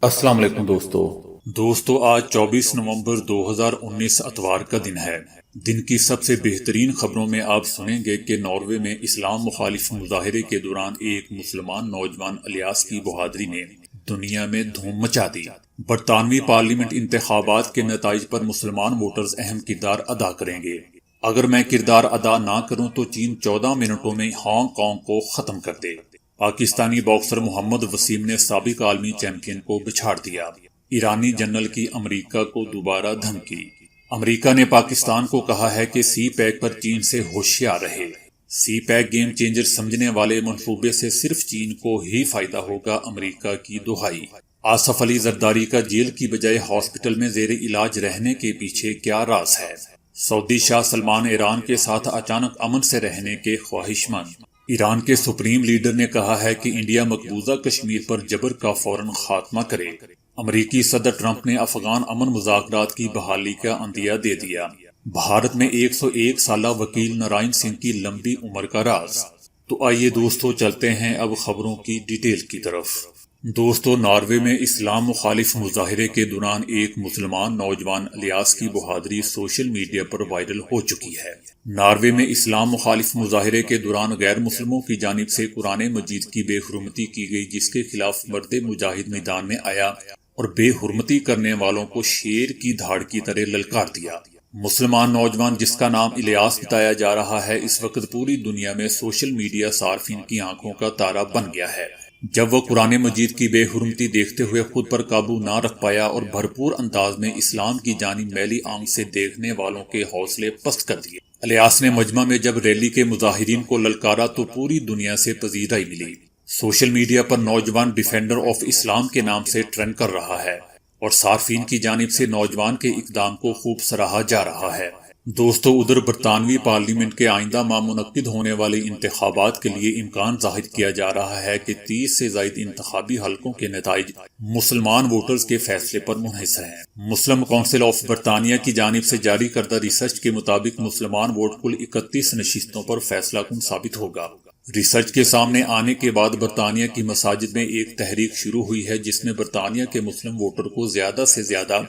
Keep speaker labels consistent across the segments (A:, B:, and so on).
A: السلام علیکم دوستو آج 24 نومبر 2019 اتوار کا دن ہے۔ دن کی سب سے بہترین خبروں میں آپ سنیں گے کہ ناروے میں اسلام مخالف مظاہرے کے دوران ایک مسلمان نوجوان الیاس کی بہادری نے دنیا میں دھوم مچا دی۔ برطانوی پارلیمنٹ انتخابات کے نتائج پر مسلمان ووٹرز اہم کردار ادا کریں گے۔ اگر میں کردار ادا نہ کروں تو چین 14 منٹوں میں ہانگ کانگ کو ختم کر دے۔ پاکستانی باکسر محمد وسیم نے سابق عالمی چیمپئن کو بچھاڑ دیا۔ ایرانی جنرل کی امریکہ کو دوبارہ دھمکی۔ امریکہ نے پاکستان کو کہا ہے کہ سی پیک پر چین سے ہوشیار رہے۔ سی پیک گیم چینجر سمجھنے والے منصوبے سے صرف چین کو ہی فائدہ ہوگا، امریکہ کی دہائی۔ آصف علی زرداری کا جیل کی بجائے ہاسپٹل میں زیر علاج رہنے کے پیچھے کیا راز ہے؟ سعودی شاہ سلمان ایران کے ساتھ اچانک امن سے رہنے کے خواہش مند۔ ایران کے سپریم لیڈر نے کہا ہے کہ انڈیا مقبوضہ کشمیر پر جبر کا فوراً خاتمہ کرے۔ امریکی صدر ٹرمپ نے افغان امن مذاکرات کی بحالی کا عندیہ دے دیا۔ بھارت میں 101 سالہ وکیل نارائن سنگھ کی لمبی عمر کا راز۔ تو آئیے دوستو چلتے ہیں اب خبروں کی ڈیٹیل کی طرف۔ دوستو، ناروے میں اسلام مخالف مظاہرے کے دوران ایک مسلمان نوجوان الیاس کی بہادری سوشل میڈیا پر وائرل ہو چکی ہے۔ ناروے میں اسلام مخالف مظاہرے کے دوران غیر مسلموں کی جانب سے قرآن مجید کی بے حرمتی کی گئی، جس کے خلاف مرد مجاہد میدان میں آیا اور بے حرمتی کرنے والوں کو شیر کی دھاڑ کی طرح للکار دیا۔ مسلمان نوجوان جس کا نام الیاس بتایا جا رہا ہے، اس وقت پوری دنیا میں سوشل میڈیا صارفین کی آنکھوں کا تارا بن گیا ہے۔ جب وہ قرآن مجید کی بے حرمتی دیکھتے ہوئے خود پر قابو نہ رکھ پایا اور بھرپور انداز میں اسلام کی جانب میلی آنکھ سے دیکھنے والوں کے حوصلے پست کر دیے۔ الیاس نے مجمع میں جب ریلی کے مظاہرین کو للکارا تو پوری دنیا سے پذیرائی ملی۔ سوشل میڈیا پر نوجوان ڈیفینڈر آف اسلام کے نام سے ٹرینڈ کر رہا ہے اور صارفین کی جانب سے نوجوان کے اقدام کو خوب سراہا جا رہا ہے۔ دوستو، ادھر برطانوی پارلیمنٹ کے آئندہ ماہ منعقد ہونے والے انتخابات کے لیے امکان ظاہر کیا جا رہا ہے کہ 30 سے زائد انتخابی حلقوں کے نتائج مسلمان ووٹرز کے فیصلے پر منحصر ہیں۔ مسلم کونسل آف برطانیہ کی جانب سے جاری کردہ ریسرچ کے مطابق مسلمان ووٹ کل 31 نشستوں پر فیصلہ کن ثابت ہوگا۔ ریسرچ کے سامنے آنے کے بعد برطانیہ کی مساجد میں ایک تحریک شروع ہوئی ہے، جس میں برطانیہ کے مسلم ووٹر کو زیادہ سے زیادہ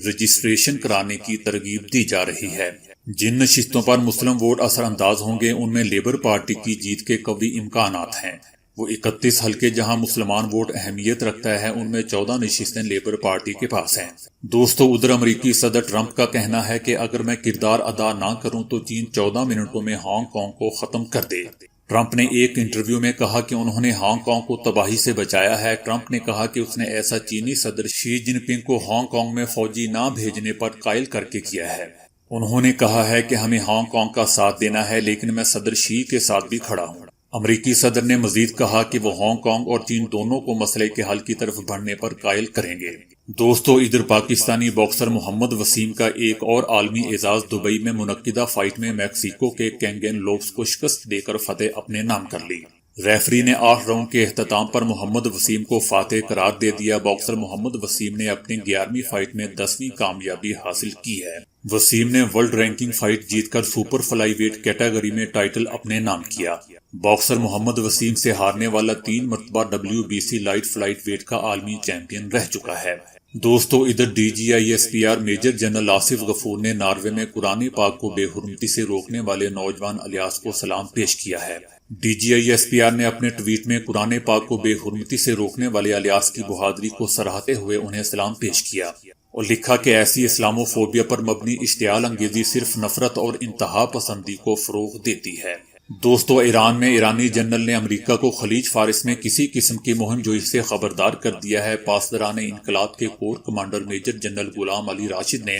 A: رجسٹریشن کرانے کی ترغیب دی جا رہی ہے۔ جن نشستوں پر مسلم ووٹ اثر انداز ہوں گے، ان میں لیبر پارٹی کی جیت کے قوی امکانات ہیں۔ وہ 31 حلقے جہاں مسلمان ووٹ اہمیت رکھتا ہے، ان میں 14 نشستیں لیبر پارٹی کے پاس ہیں۔ دوستو، ادھر امریکی صدر ٹرمپ کا کہنا ہے کہ اگر میں کردار ادا نہ کروں تو چین 14 منٹوں میں ہانگ کانگ کو ختم کر دے۔ ٹرمپ نے ایک انٹرویو میں کہا کہ انہوں نے ہانگ کانگ کو تباہی سے بچایا ہے۔ ٹرمپ نے کہا کہ اس نے ایسا چینی صدر شی جن پنگ کو ہانگ کانگ میں فوجی نہ بھیجنے پر قائل کر کے کیا ہے۔ انہوں نے کہا ہے کہ ہمیں ہانگ کانگ کا ساتھ دینا ہے، لیکن میں صدر شی کے ساتھ بھی کھڑا ہوں۔ امریکی صدر نے مزید کہا کہ وہ ہانگ کانگ اور چین دونوں کو مسئلے کے حل کی طرف بڑھنے پر قائل کریں گے۔ دوستو، ادھر پاکستانی باکسر محمد وسیم کا ایک اور عالمی اعزاز دبئی میں منعقدہ فائٹ میں میکسیکو کے کینگن لوپس کو شکست دے کر فتح اپنے نام کر لی۔ ریفری نے 8 راؤنڈ کے اختتام پر محمد وسیم کو فاتح قرار دے دیا۔ باکسر محمد وسیم نے اپنی 11ویں فائٹ میں 10ویں کامیابی حاصل کی ہے۔ وسیم نے ورلڈ رینکنگ فائٹ جیت کر سپر فلائی ویٹ کیٹیگری میں ٹائٹل اپنے نام کیا۔ باکسر محمد وسیم سے ہارنے والا 3 مرتبہ WBC لائٹ فلائٹ ویٹ کا عالمی چیمپئن رہ چکا ہے۔ دوستو، ادھر DGISPR میجر جنرل آصف غفور نے ناروے میں قرآن پاک کو بے حرمتی سے روکنے والے نوجوان الیاس کو سلام پیش کیا ہے۔ DGISPR نے اپنے ٹویٹ میں قرآن پاک کو بے حرمتی سے روکنے والے الیاس کی بہادری کو سراہتے ہوئے انہیں سلام پیش کیا اور لکھا کہ ایسی اسلامو فوبیا پر مبنی اشتعال انگیزی صرف نفرت اور انتہا پسندی کو فروغ دیتی ہے۔ دوستو، ایران میں ایرانی جنرل نے امریکہ کو خلیج فارس میں کسی قسم کی مہم جوئی سے خبردار کر دیا ہے۔ پاسداران انقلاب کے corps commander major general Ghulam علی راشد نے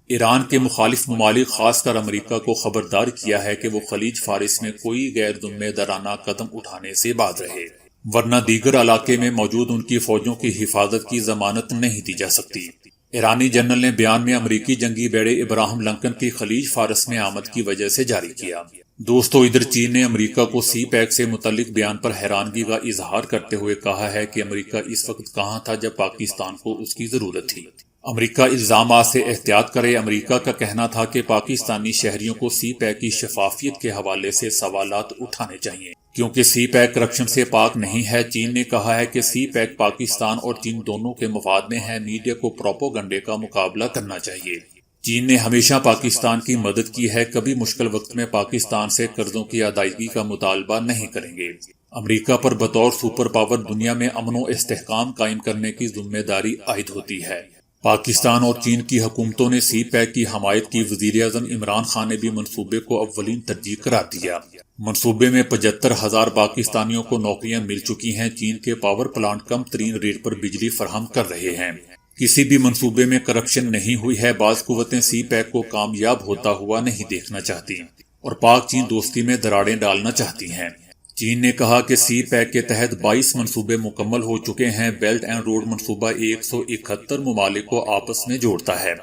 A: ایران کے مخالف ممالک خاص کر امریکہ کو خبردار کیا ہے کہ وہ خلیج فارس میں کوئی غیر ذمہ دارانہ قدم اٹھانے سے باز رہے، ورنہ دیگر علاقے میں موجود ان کی فوجوں کی حفاظت کی ضمانت نہیں دی جا سکتی۔ ایرانی جنرل نے بیان میں امریکی جنگی بیڑے ابراہم لنکن کی خلیج فارس میں آمد کی وجہ سے جاری کیا۔ دوستو، ادھر چین نے امریکہ کو سی پیک سے متعلق بیان پر حیرانگی کا اظہار کرتے ہوئے کہا ہے کہ امریکہ اس وقت کہاں تھا جب پاکستان کو اس کی ضرورت تھی۔ امریکہ الزامات سے احتیاط کرے۔ امریکہ کا کہنا تھا کہ پاکستانی شہریوں کو سی پیک کی شفافیت کے حوالے سے سوالات اٹھانے چاہیے کیونکہ سی پیک کرپشن سے پاک نہیں ہے۔ چین نے کہا ہے کہ سی پیک پاکستان اور چین دونوں کے مفاد میں ہے۔ میڈیا کو پروپیگنڈے کا مقابلہ کرنا چاہیے۔ چین نے ہمیشہ پاکستان کی مدد کی ہے، کبھی مشکل وقت میں پاکستان سے قرضوں کی ادائیگی کا مطالبہ نہیں کریں گے۔ امریکہ پر بطور سپر پاور دنیا میں امن و استحکام قائم کرنے کی ذمہ داری عائد ہوتی ہے۔ پاکستان اور چین کی حکومتوں نے سی پیک کی حمایت کی۔ وزیراعظم عمران خان نے بھی منصوبے کو اولین ترجیح قرار دیا۔ منصوبے میں 75,000 پاکستانیوں کو نوکریاں مل چکی ہیں۔ چین کے پاور پلانٹ کم ترین ریٹ پر بجلی فراہم کر رہے ہیں۔ کسی بھی منصوبے میں کرپشن نہیں ہوئی ہے۔ بعض قوتیں سی پیک کو کامیاب ہوتا ہوا نہیں دیکھنا چاہتی اور پاک چین دوستی میں دراڑیں ڈالنا چاہتی ہیں۔ چین نے کہا کہ سی پیک کے تحت 22 منصوبے مکمل ہو چکے ہیں۔ بیلٹ اینڈ روڈ منصوبہ 171 ممالک کو آپس میں جوڑتا ہے۔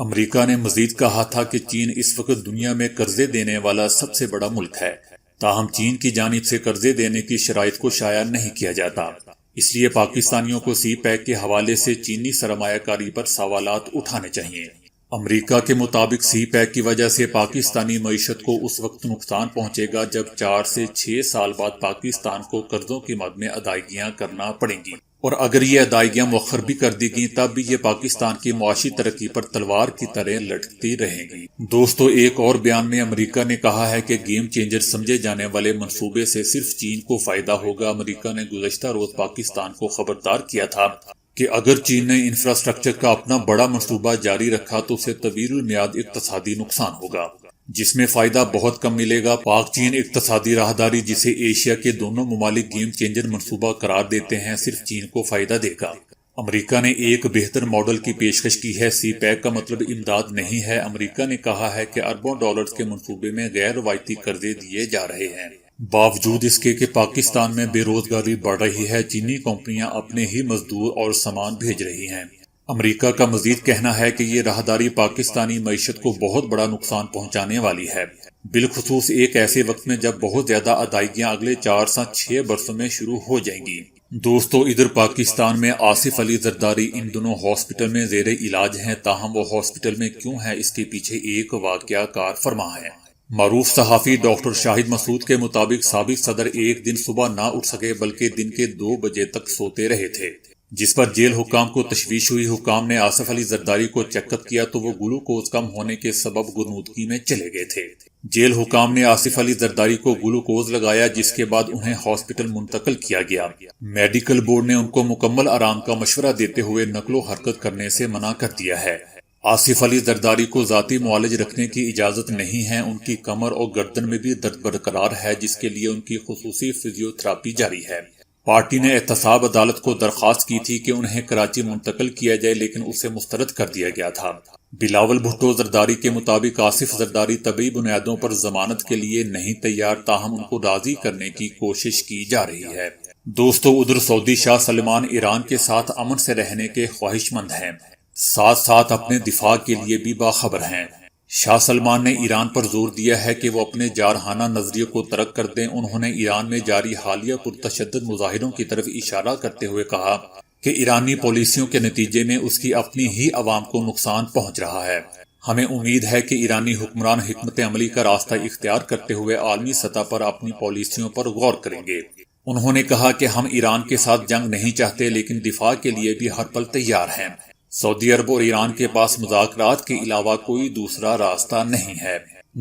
A: امریکہ نے مزید کہا تھا کہ چین اس وقت دنیا میں قرضے دینے والا سب سے بڑا ملک ہے، تاہم چین کی جانب سے قرضے دینے کی شرائط کو شائع نہیں کیا جاتا۔ اس لیے پاکستانیوں کو سی پیک کے حوالے سے چینی سرمایہ کاری پر سوالات اٹھانے چاہیے۔ امریکہ کے مطابق سی پیک کی وجہ سے پاکستانی معیشت کو اس وقت نقصان پہنچے گا جب 4 سے 6 سال بعد پاکستان کو قرضوں کی مد میں ادائیگیاں کرنا پڑیں گی، اور اگر یہ ادائیگیاں مؤخر بھی کر دی گئیں تب بھی یہ پاکستان کی معاشی ترقی پر تلوار کی طرح لٹکتی رہیں گی۔ دوستو، ایک اور بیان میں امریکہ نے کہا ہے کہ گیم چینجر سمجھے جانے والے منصوبے سے صرف چین کو فائدہ ہوگا۔ امریکہ نے گزشتہ روز پاکستان کو خبردار کیا تھا کہ اگر چین نے انفراسٹرکچر کا اپنا بڑا منصوبہ جاری رکھا تو اسے طویل المیعاد اقتصادی نقصان ہوگا، جس میں فائدہ بہت کم ملے گا۔ پاک چین اقتصادی راہداری، جسے ایشیا کے دونوں ممالک گیم چینجر منصوبہ قرار دیتے ہیں، صرف چین کو فائدہ دے گا۔ امریکہ نے ایک بہتر ماڈل کی پیشکش کی ہے۔ سی پیک کا مطلب امداد نہیں ہے۔ امریکہ نے کہا ہے کہ اربوں ڈالرز کے منصوبے میں غیر روایتی قرضے دیے جا رہے ہیں، باوجود اس کے کہ پاکستان میں بے روزگاری بڑھ رہی ہے۔ چینی کمپنیاں اپنے ہی مزدور اور سامان بھیج رہی ہیں۔ امریکہ کا مزید کہنا ہے کہ یہ راہداری پاکستانی معیشت کو بہت بڑا نقصان پہنچانے والی ہے، بالخصوص ایک ایسے وقت میں جب بہت زیادہ ادائیگیاں اگلے 4 سے 6 برسوں میں شروع ہو جائیں گی۔ دوستو، ادھر پاکستان میں آصف علی زرداری ان دنوں ہاسپٹل میں زیر علاج ہیں، تاہم وہ ہاسپٹل میں کیوں ہیں، اس کے پیچھے ایک واقعہ کار فرما ہے۔ معروف صحافی ڈاکٹر شاہد مسعود کے مطابق سابق صدر ایک دن صبح نہ اٹھ سکے بلکہ دن کے 2 بجے تک سوتے رہے تھے، جس پر جیل حکام کو تشویش ہوئی۔ حکام نے آصف علی زرداری کو چیک اپ کیا تو وہ گلوکوز کم ہونے کے سبب غنودگی میں چلے گئے تھے۔ جیل حکام نے آصف علی زرداری کو گلوکوز لگایا، جس کے بعد انہیں ہاسپٹل منتقل کیا گیا۔ میڈیکل بورڈ نے ان کو مکمل آرام کا مشورہ دیتے ہوئے نقل و حرکت کرنے سے منع کر دیا ہے۔ آصف علی زرداری کو ذاتی معالج رکھنے کی اجازت نہیں ہے۔ ان کی کمر اور گردن میں بھی درد برقرار ہے، جس کے لیے ان کی خصوصی فزیو تھراپی جاری ہے۔ پارٹی نے احتساب عدالت کو درخواست کی تھی کہ انہیں کراچی منتقل کیا جائے، لیکن اسے مسترد کر دیا گیا تھا۔ بلاول بھٹو زرداری کے مطابق آصف زرداری طبی بنیادوں پر ضمانت کے لیے نہیں تیار، تاہم ان کو راضی کرنے کی کوشش کی جا رہی ہے۔ دوستو، ادھر سعودی شاہ سلمان ایران کے ساتھ امن سے رہنے کے خواہش مند ہیں، ساتھ ساتھ اپنے دفاع کے لیے بھی باخبر ہیں۔ شاہ سلمان نے ایران پر زور دیا ہے کہ وہ اپنے جارحانہ نظریے کو ترک کر دیں۔ انہوں نے ایران میں جاری حالیہ پرتشدد مظاہروں کی طرف اشارہ کرتے ہوئے کہا کہ ایرانی پالیسیوں کے نتیجے میں اس کی اپنی ہی عوام کو نقصان پہنچ رہا ہے۔ ہمیں امید ہے کہ ایرانی حکمران حکمت عملی کا راستہ اختیار کرتے ہوئے عالمی سطح پر اپنی پالیسیوں پر غور کریں گے۔ انہوں نے کہا کہ ہم ایران کے ساتھ جنگ نہیں چاہتے، لیکن دفاع کے لیے بھی ہر پل تیار ہیں۔ سعودی عرب اور ایران کے پاس مذاکرات کے علاوہ کوئی دوسرا راستہ نہیں ہے۔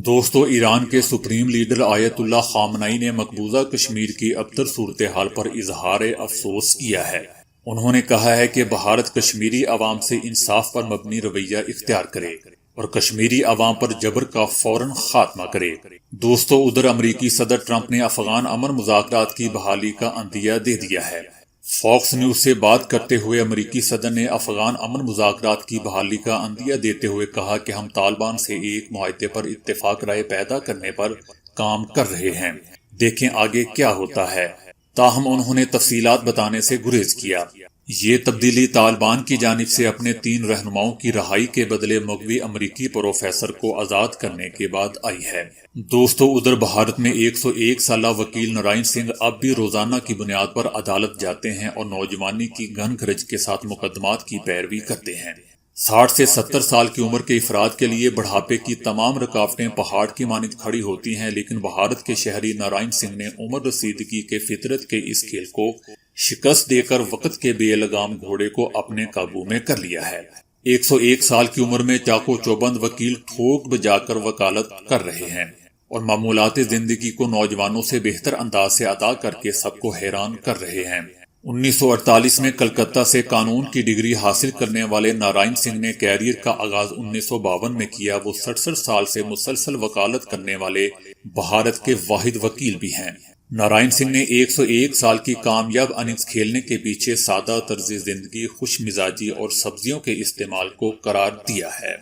A: دوستو، ایران کے سپریم لیڈر آیت اللہ خامنئی نے مقبوضہ کشمیر کی ابتر صورتحال پر اظہار افسوس کیا ہے۔ انہوں نے کہا ہے کہ بھارت کشمیری عوام سے انصاف پر مبنی رویہ اختیار کرے اور کشمیری عوام پر جبر کا فوراً خاتمہ کرے۔ دوستو، ادھر امریکی صدر ٹرمپ نے افغان امن مذاکرات کی بحالی کا عندیہ دے دیا ہے۔ فاکس نیوز سے بات کرتے ہوئے امریکی صدر نے افغان امن مذاکرات کی بحالی کا عندیہ دیتے ہوئے کہا کہ ہم طالبان سے ایک معاہدے پر اتفاق رائے پیدا کرنے پر کام کر رہے ہیں، دیکھیں آگے کیا ہوتا ہے۔ تاہم انہوں نے تفصیلات بتانے سے گریز کیا۔ یہ تبدیلی طالبان کی جانب سے اپنے 3 رہنماؤں کی رہائی کے بدلے مغوی امریکی پروفیسر کو آزاد کرنے کے بعد آئی ہے۔ دوستو، ادھر بھارت میں 101 سالہ وکیل نارائن سنگھ اب بھی روزانہ کی بنیاد پر عدالت جاتے ہیں اور نوجوانی کی گھن گرج کے ساتھ مقدمات کی پیروی کرتے ہیں۔ 60 سے 70 سال کی عمر کے افراد کے لیے بڑھاپے کی تمام رکاوٹیں پہاڑ کی مانند کھڑی ہوتی ہیں، لیکن بھارت کے شہری نارائن سنگھ نے عمر رسیدگی کے فطرت کے اس کھیل کو شکست دے کر وقت کے بے لگام گھوڑے کو اپنے قابو میں کر لیا ہے۔ 101 سال کی عمر میں چاقو چوبند وکیل ٹھوک بجا کر وکالت کر رہے ہیں اور معمولات زندگی کو نوجوانوں سے بہتر انداز سے ادا کر کے سب کو حیران کر رہے ہیں۔ 1948 میں کلکتہ سے قانون کی ڈگری حاصل کرنے والے نارائن سنگھ نے کیریئر کا آغاز 1952 میں کیا۔ وہ 67 سال سے مسلسل وکالت کرنے والے بھارت کے واحد وکیل بھی ہیں۔ نارائن سنگھ نے 101 سال کی کامیاب اننگز کھیلنے کے پیچھے سادہ طرز زندگی، خوش مزاجی اور سبزیوں کے استعمال کو قرار دیا ہے۔